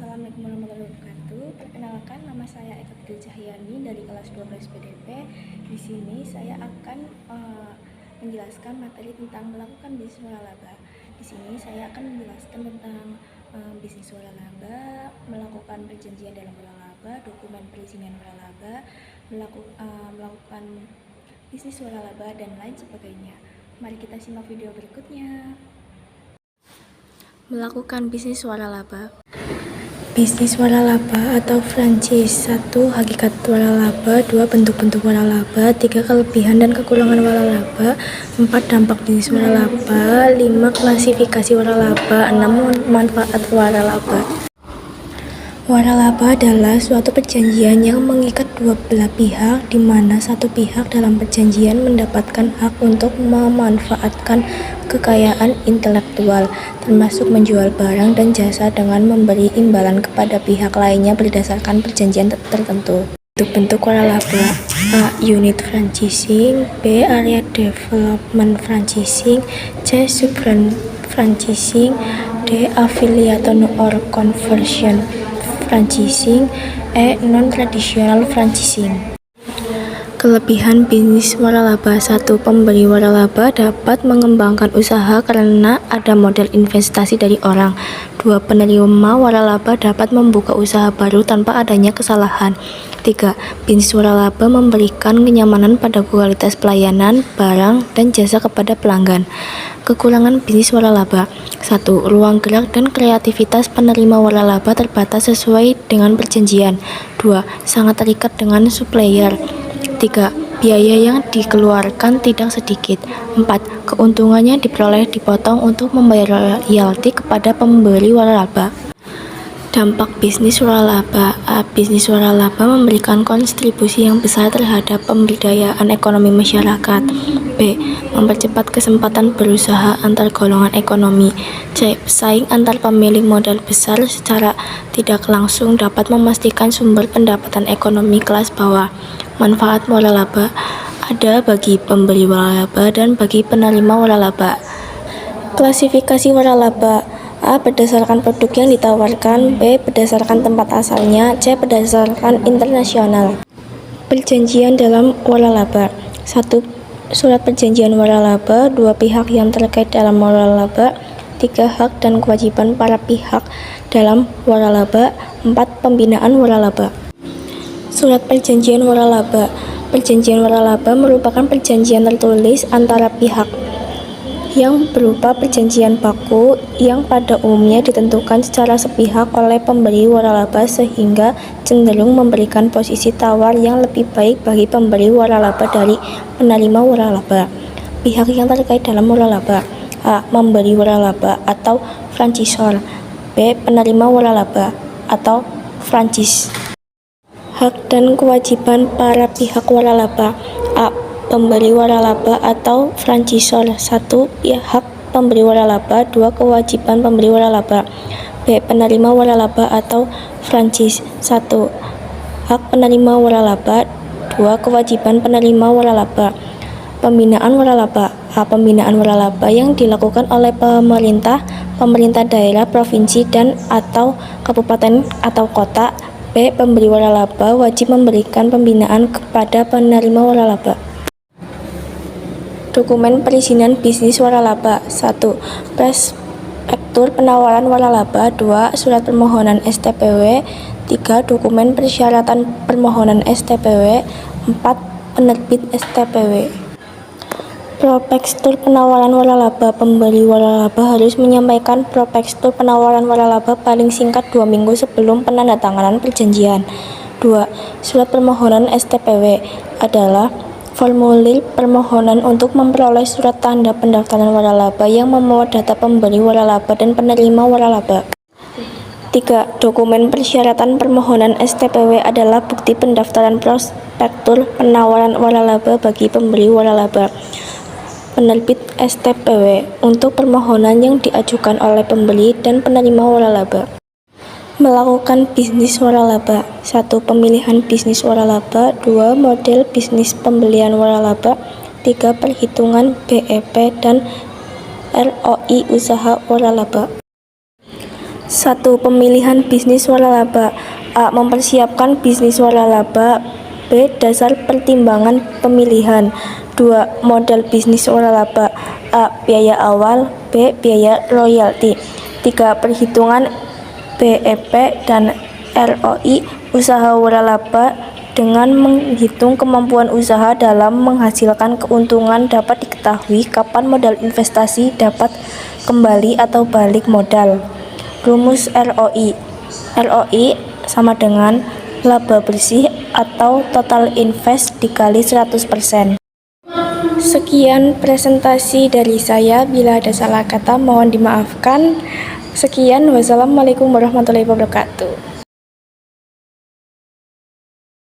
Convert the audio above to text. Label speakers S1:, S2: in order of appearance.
S1: Assalamualaikum warahmatullahi wabarakatuh. Perkenalkan, nama saya Eka Putri Cahyani dari kelas 12 PDP. Di sini saya akan menjelaskan materi tentang melakukan bisnis waralaba. Di sini saya akan menjelaskan tentang bisnis waralaba, melakukan perjanjian dalam waralaba, dokumen perizinan waralaba, melakukan bisnis waralaba, dan lain sebagainya. Mari kita simak video berikutnya. Melakukan bisnis waralaba. Bisnis waralaba atau franchise. 1. Hakikat waralaba. 2. Bentuk-bentuk waralaba. 3. Kelebihan dan kekurangan waralaba. 4. Dampak bisnis waralaba. 5. Klasifikasi waralaba. 6. Manfaat waralaba. Waralaba adalah suatu perjanjian yang mengikat dua belah pihak, di mana satu pihak dalam perjanjian mendapatkan hak untuk memanfaatkan kekayaan intelektual, termasuk menjual barang dan jasa dengan memberi imbalan kepada pihak lainnya berdasarkan perjanjian tertentu. Bentuk-bentuk waralaba: A. Unit franchising. B. Area development franchising. C. Sub-franchising. D. Affiliation or conversion franchising. E. Non-traditional franchising. Kelebihan bisnis waralaba. 1. Pemberi waralaba dapat mengembangkan usaha karena ada modal investasi dari orang. 2. Penerima waralaba dapat membuka usaha baru tanpa adanya kesalahan. 3. Bisnis waralaba memberikan kenyamanan pada kualitas pelayanan, barang, dan jasa kepada pelanggan. Kekurangan bisnis waralaba. 1. Ruang gerak dan kreativitas penerima waralaba terbatas sesuai dengan perjanjian. 2. Sangat terikat dengan supplier. 3. Biaya yang dikeluarkan tidak sedikit. 4. Keuntungannya diperoleh dipotong untuk membayar royalti kepada pemberi waralaba. Dampak bisnis waralaba. A. Bisnis waralaba memberikan kontribusi yang besar terhadap pemberdayaan ekonomi masyarakat. B. Mempercepat kesempatan berusaha antar golongan ekonomi. C. Pesaing antar pemilik modal besar secara tidak langsung dapat memastikan sumber pendapatan ekonomi kelas bawah. Manfaat waralaba ada bagi pemberi waralaba dan bagi penerima waralaba. Klasifikasi waralaba: A. Berdasarkan produk yang ditawarkan. B. Berdasarkan tempat asalnya. C. Berdasarkan internasional. Perjanjian dalam waralaba. 1. Surat perjanjian waralaba. 2. Pihak yang terkait dalam waralaba. 3. Hak dan kewajiban para pihak dalam waralaba. 4. Pembinaan waralaba. Surat perjanjian waralaba. Perjanjian waralaba merupakan perjanjian tertulis antara pihak yang berupa perjanjian baku yang pada umumnya ditentukan secara sepihak oleh pemberi waralaba sehingga cenderung memberikan posisi tawar yang lebih baik bagi pemberi waralaba dari penerima waralaba. Pihak yang terkait dalam waralaba: A. Memberi waralaba atau franchisor. B. Penerima waralaba atau franchise. Hak dan kewajiban para pihak waralaba: A. Pemberi waralaba atau franchisor. 1. Hak pemberi waralaba. 2. Kewajiban pemberi waralaba. B. Penerima waralaba atau franchise. 1. Hak penerima waralaba. 2. Kewajiban penerima waralaba. Pembinaan waralaba. A. Pembinaan waralaba yang dilakukan oleh pemerintah daerah, provinsi, dan atau kabupaten atau kota. B. Pemberi waralaba wajib memberikan pembinaan kepada penerima waralaba. Dokumen perizinan bisnis waralaba. 1. Prospektur penawaran waralaba. 2. Surat permohonan STPW. 3. Dokumen persyaratan permohonan STPW. 4. Penerbit STPW. Prospektur penawaran waralaba. Pemberi waralaba harus menyampaikan prospektur penawaran waralaba paling singkat 2 minggu sebelum penandatanganan perjanjian. 2. Surat permohonan STPW adalah formulir permohonan untuk memperoleh surat tanda pendaftaran waralaba yang memuat data pemberi waralaba dan penerima waralaba. 3. Dokumen persyaratan permohonan STPW adalah bukti pendaftaran prospektur penawaran waralaba bagi pemberi waralaba. Penerbit STPW untuk permohonan yang diajukan oleh pembeli dan penerima waralaba. Melakukan bisnis waralaba. 1. Pemilihan bisnis waralaba. 2. Model bisnis pembelian waralaba. 3. Perhitungan BEP dan ROI usaha waralaba. 1. Pemilihan bisnis waralaba. A. Mempersiapkan bisnis waralaba. B. Dasar pertimbangan pemilihan. 2. Modal bisnis waralaba. A. Biaya awal. B. Biaya royalti. 3. Perhitungan BEP dan ROI usaha waralaba. Dengan menghitung kemampuan usaha dalam menghasilkan keuntungan, dapat diketahui kapan modal investasi dapat kembali atau balik modal. Rumus ROI. ROI sama dengan laba bersih atau total invest dikali 100%. Sekian presentasi dari saya. Bila ada salah kata mohon dimaafkan. Sekian, wassalamualaikum warahmatullahi wabarakatuh.